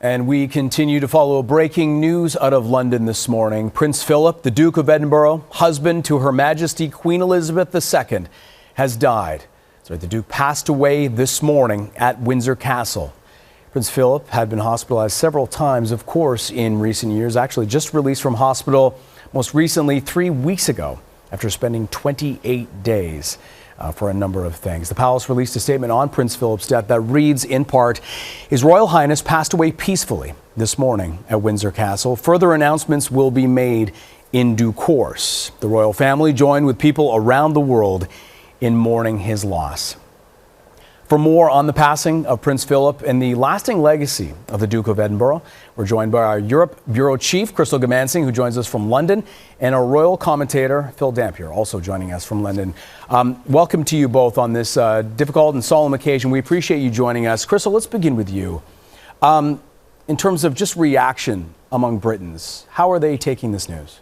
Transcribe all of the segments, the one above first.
And we continue to follow breaking news out of London this morning. Prince Philip, the Duke of Edinburgh, husband to Her Majesty Queen Elizabeth II, has died. The Duke passed away this morning at Windsor Castle. Prince Philip had been hospitalized several times, of course, in recent years. Actually, just released from hospital most recently 3 weeks ago after spending 28 days for a number of things. The palace released a statement on Prince Philip's death that reads in part, His Royal Highness passed away peacefully this morning at Windsor Castle. Further announcements will be made in due course. The royal family joined with people around the world in mourning his loss. For more on the passing of Prince Philip and the lasting legacy of the Duke of Edinburgh, we're joined by our Europe Bureau Chief, Crystal Goomansingh, who joins us from London, and our royal commentator, Phil Dampier, also joining us from London. Welcome to you both on this difficult and solemn occasion. We appreciate you joining us. Crystal, let's begin with you. In terms of just reaction among Britons, how are they taking this news?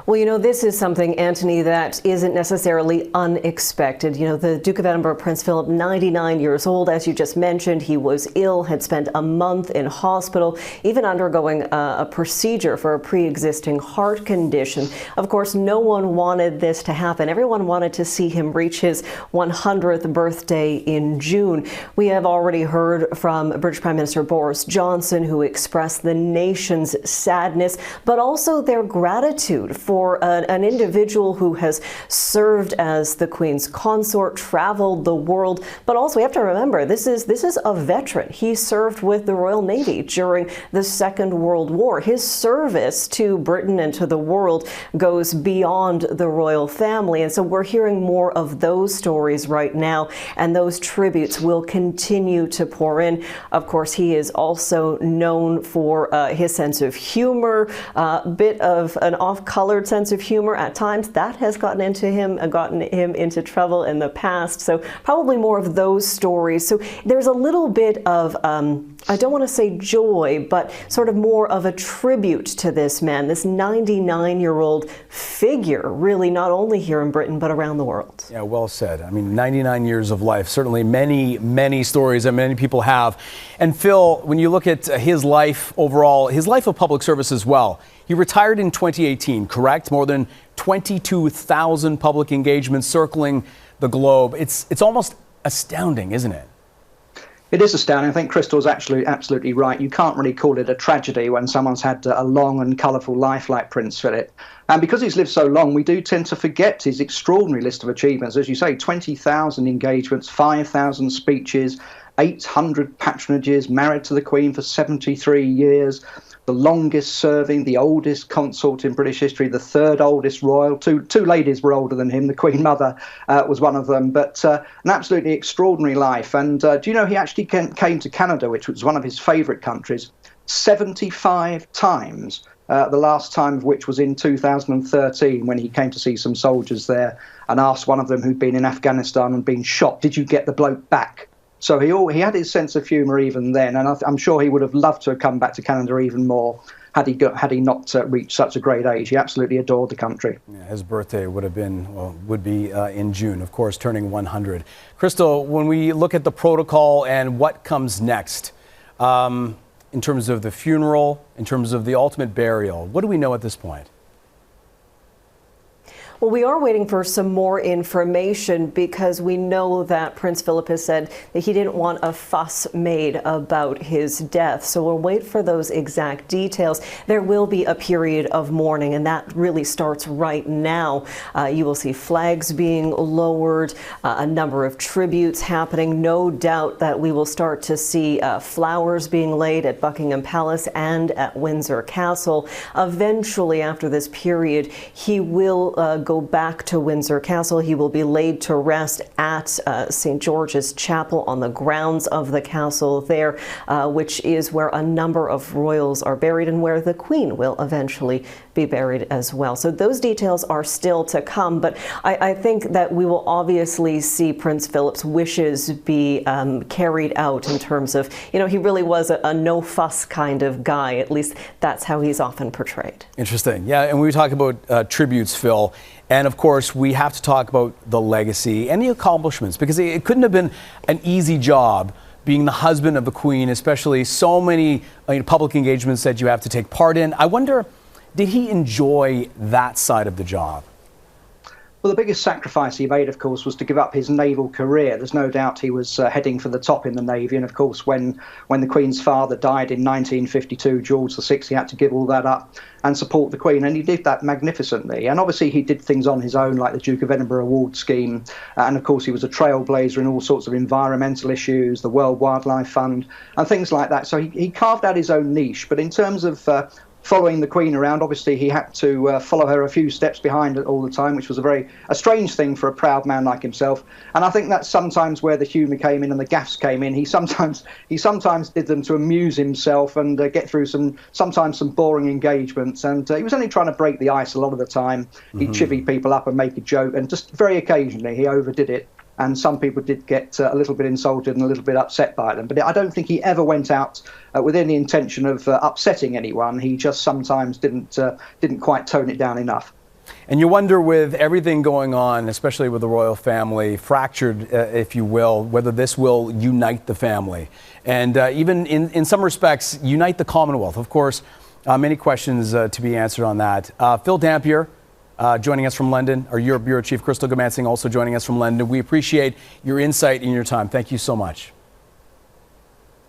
Well, you know, this is something, Anthony, that isn't necessarily unexpected. You know, the Duke of Edinburgh, Prince Philip, 99 years old, as you just mentioned. He was ill, had spent a month in hospital, even undergoing a procedure for a pre-existing heart condition. Of course, no one wanted this to happen. Everyone wanted to see him reach his 100th birthday in June. We have already heard from British Prime Minister Boris Johnson, who expressed the nation's sadness, but also their gratitude for an individual who has served as the Queen's consort, traveled the world, but also we have to remember this is a veteran. He served with the Royal Navy during the Second World War. His service to Britain and to the world goes beyond the royal family, and so we're hearing more of those stories right now, and those tributes will continue to pour in. Of course, he is also known for his sense of humor, a bit of an off-colored sense of humor at times. That has gotten him into trouble in the past. So probably more of those stories. So there's a little bit of, I don't want to say joy, but sort of more of a tribute to this man, this 99-year-old figure, really, not only here in Britain, but around the world. Yeah, well said. I mean, 99 years of life, certainly many stories that many people have. And Phil, when you look at his life overall, his life of public service as well, he retired in 2018, correct? More than 22,000 public engagements circling the globe. It's almost astounding, isn't it? It is astounding. I think Crystal's actually absolutely right. You can't really call it a tragedy when someone's had a long and colourful life like Prince Philip. And because he's lived so long, we do tend to forget his extraordinary list of achievements. As you say, 20,000 engagements, 5,000 speeches, 800 patronages, married to the Queen for 73 years. The longest serving, the oldest consort in British history, the third oldest royal. Two ladies were older than him. The Queen Mother was one of them, but an absolutely extraordinary life. And do you know he actually came to Canada, which was one of his favourite countries, 75 times, the last time of which was in 2013 when he came to see some soldiers there and asked one of them who'd been in Afghanistan and been shot, did you get the bloke back? So he had his sense of humour even then, and I'm sure he would have loved to have come back to Canada even more had he not reached such a great age. He absolutely adored the country. Yeah, his birthday would be in June, of course, turning 100. Crystal, when we look at the protocol and what comes next, in terms of the funeral, in terms of the ultimate burial, what do we know at this point? Well, we are waiting for some more information because we know that Prince Philip has said that he didn't want a fuss made about his death. So we'll wait for those exact details. There will be a period of mourning, and that really starts right now. You will see flags being lowered, a number of tributes happening. No doubt that we will start to see flowers being laid at Buckingham Palace and at Windsor Castle. Eventually, after this period, he will go back to Windsor Castle. He will be laid to rest at St. George's Chapel on the grounds of the castle there, which is where a number of royals are buried and where the Queen will eventually be buried as well. So those details are still to come, but I think that we will obviously see Prince Philip's wishes be carried out in terms of, you know, he really was a no-fuss kind of guy. At least that's how he's often portrayed. Interesting. Yeah, and we talk about tributes, Phil, and of course we have to talk about the legacy and the accomplishments, because it couldn't have been an easy job being the husband of the Queen, especially so many public engagements that you have to take part in. I wonder, did he enjoy that side of the job? Well, the biggest sacrifice he made, of course, was to give up his naval career. There's no doubt he was heading for the top in the Navy. And, of course, when the Queen's father died in 1952, George VI, he had to give all that up and support the Queen. And he did that magnificently. And obviously he did things on his own, like the Duke of Edinburgh Award Scheme. And, of course, he was a trailblazer in all sorts of environmental issues, the World Wildlife Fund and things like that. So he carved out his own niche. But in terms of following the Queen around, obviously he had to follow her a few steps behind all the time, which was a strange thing for a proud man like himself. And I think that's sometimes where the humour came in and the gaffes came in. He sometimes did them to amuse himself and get through sometimes some boring engagements. And he was only trying to break the ice a lot of the time. He'd chivvy people up and make a joke, and just very occasionally he overdid it. And some people did get a little bit insulted and a little bit upset by them. But I don't think he ever went out with any intention of upsetting anyone. He just sometimes didn't quite tone it down enough. And you wonder, with everything going on, especially with the royal family, fractured, if you will, whether this will unite the family. And even in some respects, unite the Commonwealth. Of course, many questions to be answered on that. Phil Dampier, joining us from London, our Europe Bureau Chief Crystal Goomansingh also joining us from London. We appreciate your insight and your time. Thank you so much.